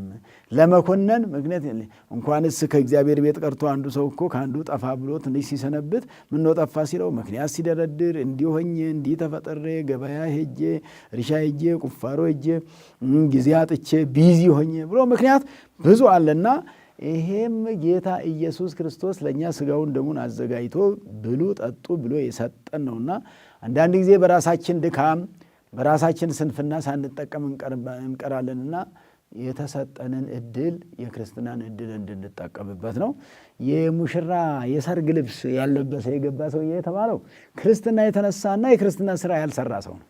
ለመኮነን ምክንያት የለንም። እንኳንስ ከእግዚአብሔር ቤት ቀርቶ አንዱ ሰው እኮ ከአንዱ ጠፋ ብሎ ትንሽ ሲሰነብት ምነው ጠፋ ሲለው ምክንያት ሲደረድር እንዲህ ሆኜ እንዲህ ተፈጠሬ ገበያ ሄጄ እርሻ ሄጄ ቁፋሮ ሄጄ ጊዜ አጥቼ ቢዚ ሆኜ ብሎ ምክንያት ብዙ አለና ይሄም ጌታ ኢየሱስ ክርስቶስ ለእኛ ሥጋውን ደሙን አዘጋጅቶ ብሉ ጠጡ ብሎ የሰጠን ነውና አንዳንድ ጊዜ በራሳችን ድካም በራሳችን ስንፍና ሳንጠቀም እንቀራለንና የተሰጠንን እድል የክርስትናን እድል እንድንጠቀምበት ነው። የሙሽራ የሰርግ ልብስ ያለበሰ የገባ ሰውዬ የተባለው ክርስትና የተነሳና የክርስትና ስራ ያልሰራ ሰው ነው።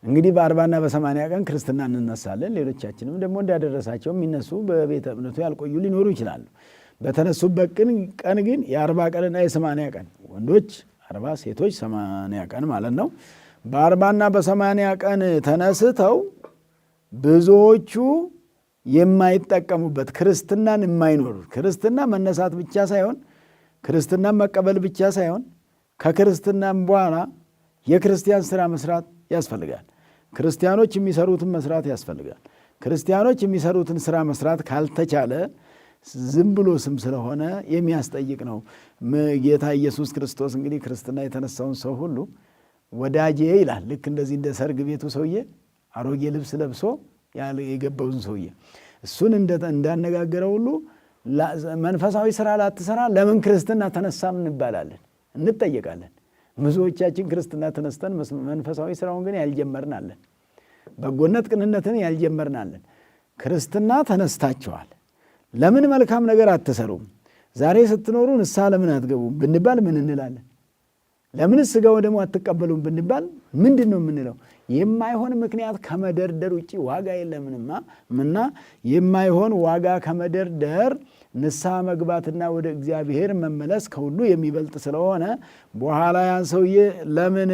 እንግዲህ በ40ና በ80 ቀን ክርስትና እንነሳለን። ሌሎቻችንም ደግሞ እንዳደረሳቸው የሚነሱ በቤተ እምነቱ ያልቆዩ ሊኖሩ ይችላሉ። በተነሱበት ቀን ግን የ40 ቀንና የ80 ቀን ወንዶች 40 ሴቶች 80 ቀን ማለት ነው። በ40ና በ80 ቀን ተነስተው ብዙዎቹ የማይጠቀሙበት ክርስትናን የማይኖሩ ክርስትና መነሳት ብቻ ሳይሆን ክርስትናን መቀበል ብቻ ሳይሆን ከክርስትናም በኋላ የክርስቲያን ስራ መስራት ያስፈልጋል። ክርስቲያኖች የሚሰሩትን መስራት ያስፈልጋል። ክርስቲያኖች የሚሰሩትን ስራ መስራት ካልተቻለ ዝም ብሎ ስም ስለሆነ የሚያስጠይቅ ነው። ጌታ ኢየሱስ ክርስቶስ እንግዲህ ክርስትና የተነሳውን ሰው ሁሉ ወዳጄ ይላል። ልክ እንደዚህ እንደ ሰርግ ቤቱ ሰውዬ አሮጌ ልብስ ለብሶ የገባውን ሰውዬ እሱን እንዳነጋገረው ሁሉ መንፈሳዊ ስራ ላትሰራ ለምን ክርስትና ተነሳም እንባላለን፣ እንጠየቃለን። ብዙዎቻችን ክርስትና ተነስተን መንፈሳዊ ስራውን ግን ያልጀመርናለን፣ በጎነት ቅንነትን ያልጀመርናለን። ክርስትና ተነስታችኋል፣ ለምን መልካም ነገር አትሰሩም? ዛሬ ስትኖሩ ንስሐ ለምን አትገቡም ብንባል ምን እንላለን? ለምንስ ሥጋው ደግሞ አትቀበሉም ብንባል ምንድን ነው የምንለው? የማይሆን ምክንያት ከመደርደር ውጭ ዋጋ የለምንማ እና የማይሆን ዋጋ ከመደርደር ንስሐ መግባትና ወደ እግዚአብሔር መመለስ ከሁሉ የሚበልጥ ስለሆነ በኋላ ያን ሰውዬ ለምን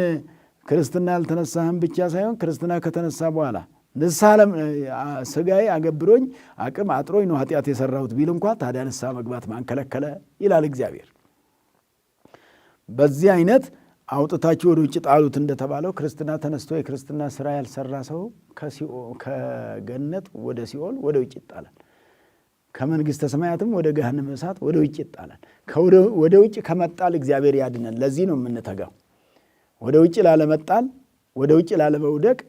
ክርስትና አልተነሳህም ብቻ ሳይሆን ክርስትና ከተነሳ በኋላ ንስሐ ሥጋዬ አገብሮኝ አቅም አጥሮኝ ነው ኃጢአት የሰራሁት ቢል እንኳ ታዲያ ንስሐ መግባት ማን ከለከለ ይላል እግዚአብሔር። በዚህ አይነት አውጥታችሁ ወደ ውጭ ጣሉት እንደተባለው ክርስትና ተነስቶ የክርስትና ስራ ያልሰራ ሰው ከገነት ወደ ሲኦል ወደ ውጭ ይጣላል። ከመንግሥተ ሰማያትም ወደ ገሃነመ እሳት ወደ ውጭ ይጣላል። ወደ ውጭ ከመጣል እግዚአብሔር ያድነን። ለዚህ ነው የምንተጋው፣ ወደ ውጭ ላለመጣል፣ ወደ ውጭ ላለመውደቅ፣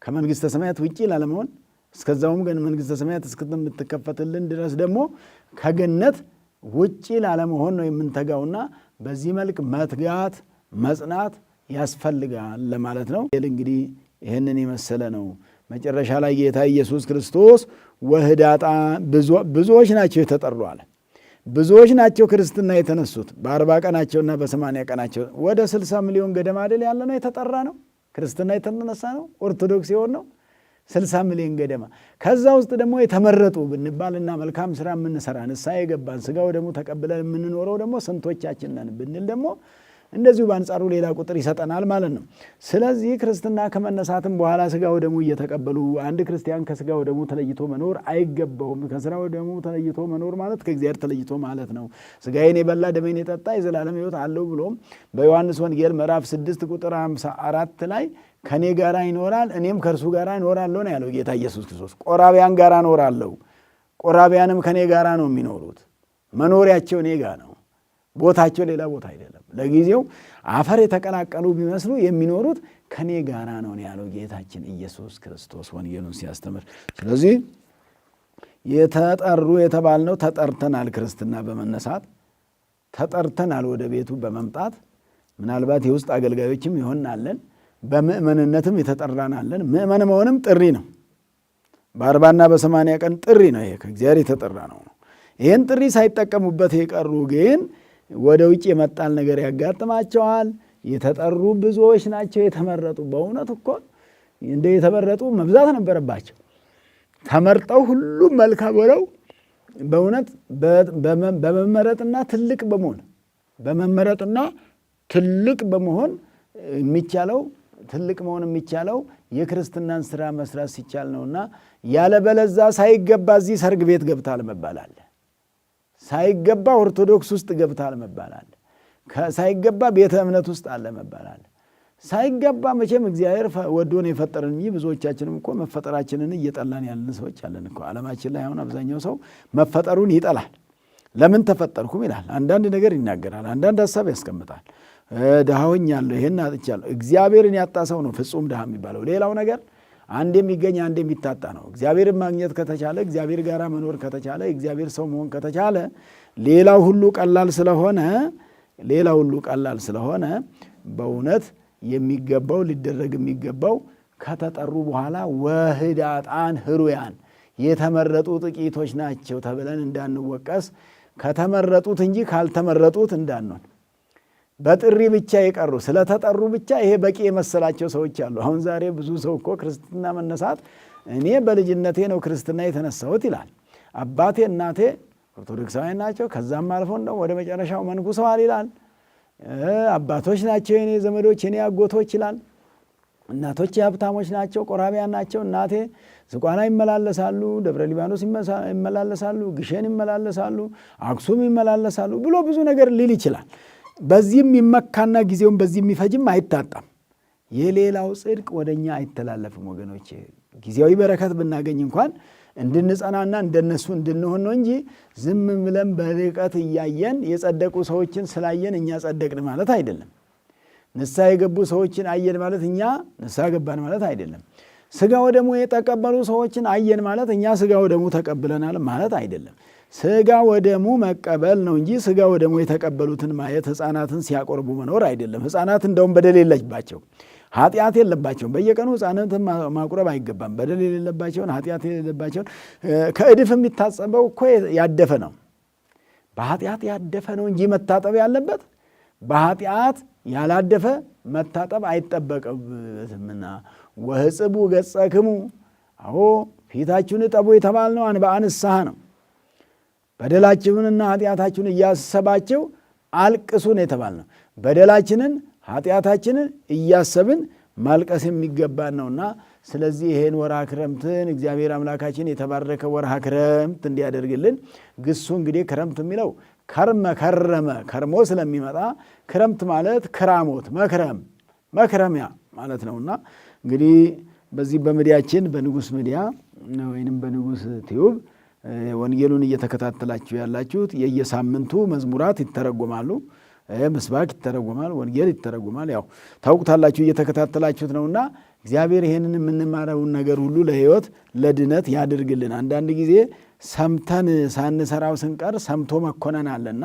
ከመንግሥተ ሰማያት ውጭ ላለመሆን፣ እስከዛውም ግን መንግሥተ ሰማያት እስከምትከፈትልን ድረስ ደግሞ ከገነት ውጭ ላለመሆን ነው የምንተጋውና በዚህ መልክ መትጋት መጽናት ያስፈልጋል ለማለት ነው። እንግዲህ ይህንን የመሰለ ነው። መጨረሻ ላይ ጌታ ኢየሱስ ክርስቶስ ወህዳጣን ብዙዎች ናቸው የተጠሩ አለ። ብዙዎች ናቸው ክርስትና የተነሱት በ40 ቀናቸውና በ80 ቀናቸው ወደ 60 ሚሊዮን ገደማ አይደል ያለ ነው የተጠራ ነው ክርስትና የተነሳ ነው ኦርቶዶክስ የሆን ነው 60 ሚሊዮን ገደማ። ከዛ ውስጥ ደግሞ የተመረጡ ብንባልና መልካም ስራ የምንሰራ ንስሐ የገባን ሥጋው ደግሞ ተቀብለን የምንኖረው ደግሞ ስንቶቻችን ነን ብንል ደግሞ እንደዚሁ በአንጻሩ ሌላ ቁጥር ይሰጠናል ማለት ነው። ስለዚህ ክርስትና ከመነሳትም በኋላ ሥጋው ደግሞ እየተቀበሉ አንድ ክርስቲያን ከሥጋው ደግሞ ተለይቶ መኖር አይገባውም። ከሥጋው ደግሞ ተለይቶ መኖር ማለት ከእግዚአብሔር ተለይቶ ማለት ነው። ሥጋዬን የበላ ደሜን የጠጣ የዘላለም ሕይወት አለው ብሎም በዮሐንስ ወንጌል ምዕራፍ 6 ቁጥር 54 ላይ ከኔ ጋር ይኖራል እኔም ከእርሱ ጋር እኖራለሁ ነው ያለው ጌታ ኢየሱስ ክርስቶስ። ቆራቢያን ጋር እኖራለሁ፣ ቆራቢያንም ከኔ ጋር ነው የሚኖሩት። መኖሪያቸው እኔ ጋር ነው፣ ቦታቸው ሌላ ቦታ አይደለም። ለጊዜው አፈር የተቀላቀሉ ቢመስሉ የሚኖሩት ከኔ ጋር ነው ያለው ጌታችን ኢየሱስ ክርስቶስ ወንጌሉን ሲያስተምር። ስለዚህ የተጠሩ የተባልነው ተጠርተናል። ክርስትና በመነሳት ተጠርተናል። ወደ ቤቱ በመምጣት ምናልባት የውስጥ አገልጋዮችም ይሆናለን፣ በምእመንነትም የተጠራናለን። ምእመን መሆንም ጥሪ ነው። በ40ና በ80 ቀን ጥሪ ነው። ይሄ ከእግዚአብሔር የተጠራ ነው። ይህን ጥሪ ሳይጠቀሙበት የቀሩ ግን ወደ ውጭ የመጣል ነገር ያጋጥማቸዋል። የተጠሩ ብዙዎች ናቸው የተመረጡ። በእውነት እኮ እንደ የተመረጡ መብዛት ነበረባቸው። ተመርጠው ሁሉም መልካም ሆነው በእውነት በመመረጥና ትልቅ በመሆን በመመረጥና ትልቅ በመሆን የሚቻለው ትልቅ መሆን የሚቻለው የክርስትናን ስራ መስራት ሲቻል ነውና ያለበለዛ ሳይገባ እዚህ ሰርግ ቤት ገብታል መባል አለ። ሳይገባ ኦርቶዶክስ ውስጥ ገብታል መባል አለ። ሳይገባ ቤተ እምነት ውስጥ አለ መባል አለ። ሳይገባ መቼም እግዚአብሔር ወዶን የፈጠረን እንጂ ብዙዎቻችንም እኮ መፈጠራችንን እየጠላን ያለን ሰዎች አለን እኮ። ዓለማችን ላይ አሁን አብዛኛው ሰው መፈጠሩን ይጠላል። ለምን ተፈጠርኩም ይላል። አንዳንድ ነገር ይናገራል፣ አንዳንድ ሐሳብ ያስቀምጣል። ድሃውኛለሁ፣ ይሄን አጥቻለሁ። እግዚአብሔርን ያጣ ሰው ነው ፍጹም ድሃ የሚባለው። ሌላው ነገር አንድ የሚገኝ አንድ የሚታጣ ነው። እግዚአብሔርን ማግኘት ከተቻለ፣ እግዚአብሔር ጋር መኖር ከተቻለ፣ እግዚአብሔር ሰው መሆን ከተቻለ ሌላው ሁሉ ቀላል ስለሆነ በእውነት የሚገባው ሊደረግ የሚገባው ከተጠሩ በኋላ ወህዳጣን ህሩያን የተመረጡ ጥቂቶች ናቸው ተብለን እንዳንወቀስ፣ ከተመረጡት እንጂ ካልተመረጡት እንዳንሆን። በጥሪ ብቻ የቀሩ ስለተጠሩ ብቻ ይሄ በቂ የመሰላቸው ሰዎች አሉ። አሁን ዛሬ ብዙ ሰው እኮ ክርስትና መነሳት እኔ በልጅነቴ ነው ክርስትና የተነሳሁት ይላል። አባቴ እናቴ ኦርቶዶክሳውያን ናቸው፣ ከዛም አልፎ እንደው ወደ መጨረሻው መንኩሰዋል ይላል። አባቶች ናቸው የኔ ዘመዶች የኔ አጎቶች ይላል። እናቶች ሀብታሞች ናቸው፣ ቆራቢያን ናቸው። እናቴ ዝቋላ ይመላለሳሉ፣ ደብረ ሊባኖስ ይመላለሳሉ፣ ግሸን ይመላለሳሉ፣ አክሱም ይመላለሳሉ ብሎ ብዙ ነገር ሊል ይችላል። በዚህም የሚመካና ጊዜውን በዚህ የሚፈጅም አይታጣም። የሌላው ጽድቅ ወደኛ አይተላለፍም ወገኖች። ጊዜያዊ በረከት ብናገኝ እንኳን እንድንጸናና እንደነሱ እንድንሆን ነው እንጂ ዝም ብለን በርቀት እያየን የጸደቁ ሰዎችን ስላየን እኛ ጸደቅን ማለት አይደለም። ንስሐ የገቡ ሰዎችን አየን ማለት እኛ ንስሐ ገባን ማለት አይደለም። ስጋ ወደሙ የተቀበሉ ሰዎችን አየን ማለት እኛ ስጋ ወደሙ ተቀብለናል ማለት አይደለም። ስጋ ወደሙ መቀበል ነው እንጂ ስጋ ወደሙ የተቀበሉትን ማየት ሕፃናትን ሲያቆርቡ መኖር አይደለም። ሕፃናት እንደውም በደል የለባቸው ኃጢአት የለባቸውም። በየቀኑ ሕፃናትን ማቁረብ አይገባም። በደል የሌለባቸውን ኃጢአት የሌለባቸውን ከእድፍ የሚታጸበው እኮ ያደፈ ነው፣ በኃጢአት ያደፈ ነው እንጂ መታጠብ ያለበት በኃጢአት ያላደፈ መታጠብ አይጠበቅበትምና ወሕጽቡ ገጸክሙ፣ አዎ ፊታችሁን እጠቡ የተባልነው አንበአ ንስሐ ነው። በደላችሁንና ኃጢአታችሁን እያሰባችሁ አልቅሱን የተባልነው በደላችንን ኃጢአታችንን እያሰብን ማልቀስ የሚገባን ነውና፣ ስለዚህ ይሄን ወርሃ ክረምትን እግዚአብሔር አምላካችን የተባረከ ወርሃ ክረምት እንዲያደርግልን። ግሱ እንግዲህ ክረምት የሚለው ከረመ ከርሞ ስለሚመጣ ክረምት ማለት ክራሞት መክረሚያ ማለት ነውና እንግዲህ በዚህ በሚዲያችን በንጉሥ ሚዲያ ወይንም በንጉሥ ቲዩብ ወንጌሉን እየተከታተላችሁ ያላችሁት የየሳምንቱ መዝሙራት ይተረጎማሉ፣ ምስባክ ይተረጎማል፣ ወንጌል ይተረጎማል። ያው ታውቁታላችሁ እየተከታተላችሁት ነውና እግዚአብሔር ይሄንን የምንማረውን ነገር ሁሉ ለሕይወት ለድነት ያድርግልን። አንዳንድ ጊዜ ሰምተን ሳንሰራው ስንቀር ሰምቶ መኮነን አለና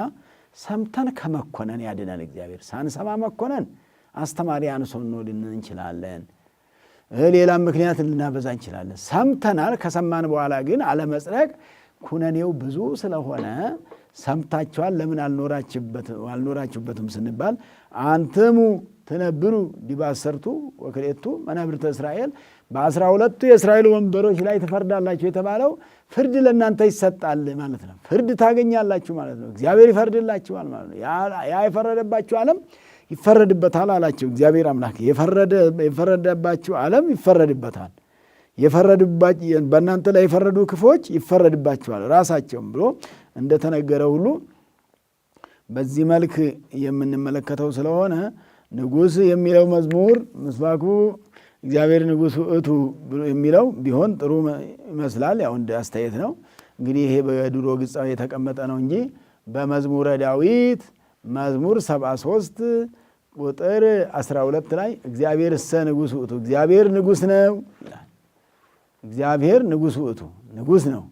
ሰምተን ከመኮነን ያድነን እግዚአብሔር። ሳንሰማ መኮነን አስተማሪ አንሶን ልንን እንችላለን፣ ሌላም ምክንያት ልናበዛ እንችላለን። ሰምተናል። ከሰማን በኋላ ግን አለመጽደቅ ኩነኔው ብዙ ስለሆነ ሰምታችኋል ለምን አልኖራችሁበትም ስንባል አንትሙ ትነብሩ ዲበ አሰርቱ ወክልኤቱ መናብርተ እስራኤል፣ በ12ቱ የእስራኤል ወንበሮች ላይ ትፈርዳላችሁ የተባለው ፍርድ ለእናንተ ይሰጣል ማለት ነው። ፍርድ ታገኛላችሁ ማለት ነው። እግዚአብሔር ይፈርድላችኋል ማለት ነው። ያ የፈረደባችሁ ዓለም ይፈረድበታል አላቸው እግዚአብሔር አምላክ። የፈረደባችሁ ዓለም ይፈረድበታል፣ በእናንተ ላይ የፈረዱ ክፎች ይፈረድባቸዋል ራሳቸውም ብሎ እንደተነገረ ሁሉ በዚህ መልክ የምንመለከተው ስለሆነ ንጉሥ የሚለው መዝሙር ምስባኩ እግዚአብሔር ንጉሥ ውእቱ የሚለው ቢሆን ጥሩ ይመስላል። ያው እንደ አስተያየት ነው እንግዲህ ይሄ በድሮ ግጻው የተቀመጠ ነው እንጂ በመዝሙረ ዳዊት መዝሙር 73 ቁጥር 12 ላይ እግዚአብሔር እሰ ንጉሥ ውእቱ፣ እግዚአብሔር ንጉሥ ነው ይላል። እግዚአብሔር ንጉሥ ውእቱ ንጉሥ ነው።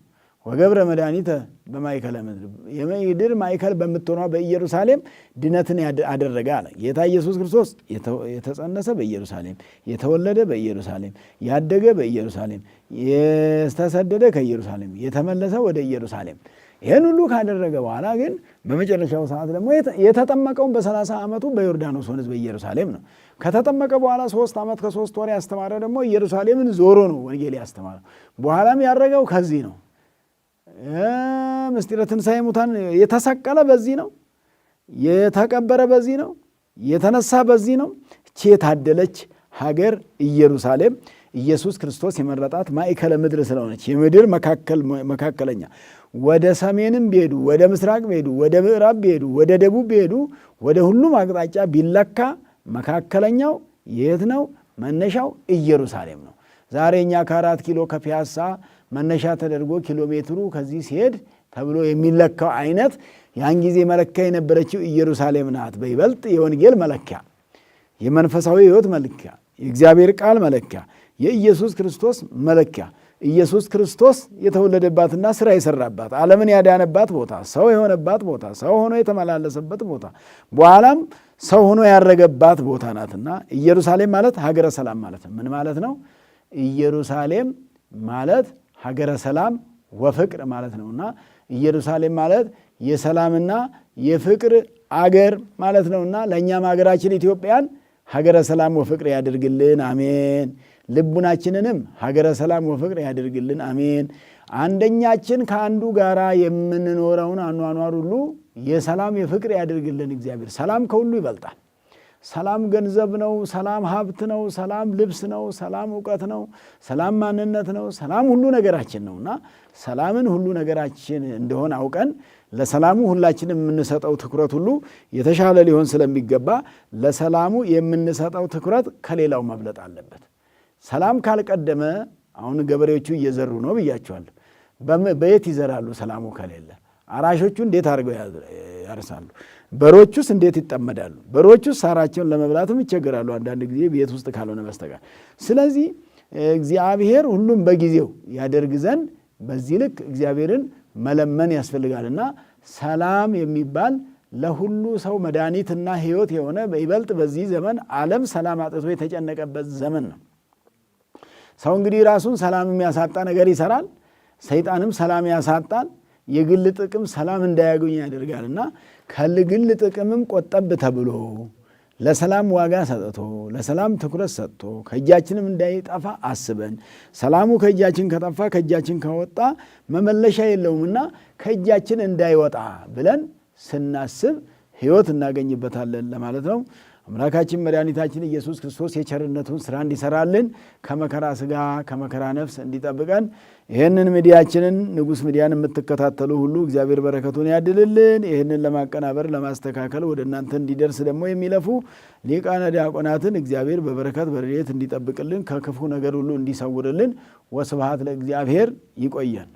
ወገብረ መድኃኒተ በማእከለ ምድር፣ የምድር ማእከል በምትሆኗ በኢየሩሳሌም ድነትን አደረገ አለ ጌታ ኢየሱስ ክርስቶስ። የተጸነሰ በኢየሩሳሌም፣ የተወለደ በኢየሩሳሌም፣ ያደገ በኢየሩሳሌም፣ የተሰደደ ከኢየሩሳሌም፣ የተመለሰ ወደ ኢየሩሳሌም። ይህን ሁሉ ካደረገ በኋላ ግን በመጨረሻው ሰዓት ደግሞ የተጠመቀውን በ30 ዓመቱ በዮርዳኖስ ወንዝ በኢየሩሳሌም ነው። ከተጠመቀ በኋላ 3 ዓመት ከ3 ወር ያስተማረ ደግሞ ኢየሩሳሌምን ዞሮ ነው ወንጌል ያስተማረው። በኋላም ያደረገው ከዚህ ነው። ምስጢረ ትንሣኤ ሙታን የተሰቀለ በዚህ ነው፣ የተቀበረ በዚህ ነው፣ የተነሳ በዚህ ነው። እቺ የታደለች ሀገር ኢየሩሳሌም ኢየሱስ ክርስቶስ የመረጣት ማእከለ ምድር ስለሆነች የምድር መካከለኛ፣ ወደ ሰሜንም ቢሄዱ፣ ወደ ምስራቅ ቢሄዱ፣ ወደ ምዕራብ ቢሄዱ፣ ወደ ደቡብ ቢሄዱ፣ ወደ ሁሉም አቅጣጫ ቢለካ መካከለኛው የት ነው? መነሻው ኢየሩሳሌም ነው። ዛሬ እኛ ከ4 ኪሎ ከፒያሳ መነሻ ተደርጎ ኪሎ ሜትሩ ከዚህ ሲሄድ ተብሎ የሚለካው አይነት ያን ጊዜ መለኪያ የነበረችው ኢየሩሳሌም ናት። በይበልጥ የወንጌል መለኪያ፣ የመንፈሳዊ ሕይወት መለኪያ፣ የእግዚአብሔር ቃል መለኪያ፣ የኢየሱስ ክርስቶስ መለኪያ፣ ኢየሱስ ክርስቶስ የተወለደባትና ሥራ የሰራባት ዓለምን ያዳነባት ቦታ፣ ሰው የሆነባት ቦታ፣ ሰው ሆኖ የተመላለሰበት ቦታ፣ በኋላም ሰው ሆኖ ያረገባት ቦታ ናትና ኢየሩሳሌም ማለት ሀገረ ሰላም ማለት ነው። ምን ማለት ነው? ኢየሩሳሌም ማለት ሀገረ ሰላም ወፍቅር ማለት ነውና ኢየሩሳሌም ማለት የሰላምና የፍቅር አገር ማለት ነውና ለእኛም ሀገራችን ኢትዮጵያን ሀገረ ሰላም ወፍቅር ያድርግልን፣ አሜን። ልቡናችንንም ሀገረ ሰላም ወፍቅር ያድርግልን፣ አሜን። አንደኛችን ከአንዱ ጋር የምንኖረውን አኗኗር ሁሉ የሰላም የፍቅር ያድርግልን እግዚአብሔር። ሰላም ከሁሉ ይበልጣል። ሰላም ገንዘብ ነው። ሰላም ሀብት ነው። ሰላም ልብስ ነው። ሰላም እውቀት ነው። ሰላም ማንነት ነው። ሰላም ሁሉ ነገራችን ነውና ሰላምን ሁሉ ነገራችን እንደሆነ አውቀን ለሰላሙ ሁላችንም የምንሰጠው ትኩረት ሁሉ የተሻለ ሊሆን ስለሚገባ ለሰላሙ የምንሰጠው ትኩረት ከሌላው መብለጥ አለበት። ሰላም ካልቀደመ አሁን ገበሬዎቹ እየዘሩ ነው ብያቸዋለሁ። በየት ይዘራሉ? ሰላሙ ከሌለ አራሾቹ እንዴት አድርገው ያርሳሉ? በሮቹስ እንዴት ይጠመዳሉ? በሮቹስ ሳራቸውን ለመብላትም ይቸገራሉ አንዳንድ ጊዜ ቤት ውስጥ ካልሆነ በስተቀር። ስለዚህ እግዚአብሔር ሁሉም በጊዜው ያደርግ ዘንድ በዚህ ልክ እግዚአብሔርን መለመን ያስፈልጋልና ሰላም የሚባል ለሁሉ ሰው መድኃኒትና ሕይወት የሆነ በይበልጥ በዚህ ዘመን ዓለም ሰላም አጥቶ የተጨነቀበት ዘመን ነው። ሰው እንግዲህ ራሱን ሰላም የሚያሳጣ ነገር ይሰራል። ሰይጣንም ሰላም ያሳጣል። የግል ጥቅም ሰላም እንዳያገኝ ያደርጋልና ከግል ጥቅምም ቆጠብ ተብሎ ለሰላም ዋጋ ሰጥቶ ለሰላም ትኩረት ሰጥቶ ከእጃችንም እንዳይጠፋ አስበን ሰላሙ ከእጃችን ከጠፋ ከእጃችን ከወጣ መመለሻ የለውምና ከእጃችን እንዳይወጣ ብለን ስናስብ ሕይወት እናገኝበታለን ለማለት ነው። አምላካችን መድኃኒታችን ኢየሱስ ክርስቶስ የቸርነቱን ሥራ እንዲሰራልን ከመከራ ሥጋ ከመከራ ነፍስ እንዲጠብቀን ይህንን ሚዲያችንን ንጉሥ ሚዲያን የምትከታተሉ ሁሉ እግዚአብሔር በረከቱን ያድልልን። ይህንን ለማቀናበር ለማስተካከል ወደ እናንተ እንዲደርስ ደግሞ የሚለፉ ሊቃነ ዲያቆናትን እግዚአብሔር በበረከት በረድኤት እንዲጠብቅልን ከክፉ ነገር ሁሉ እንዲሰውርልን። ወስብሐት ለእግዚአብሔር። ይቆየን።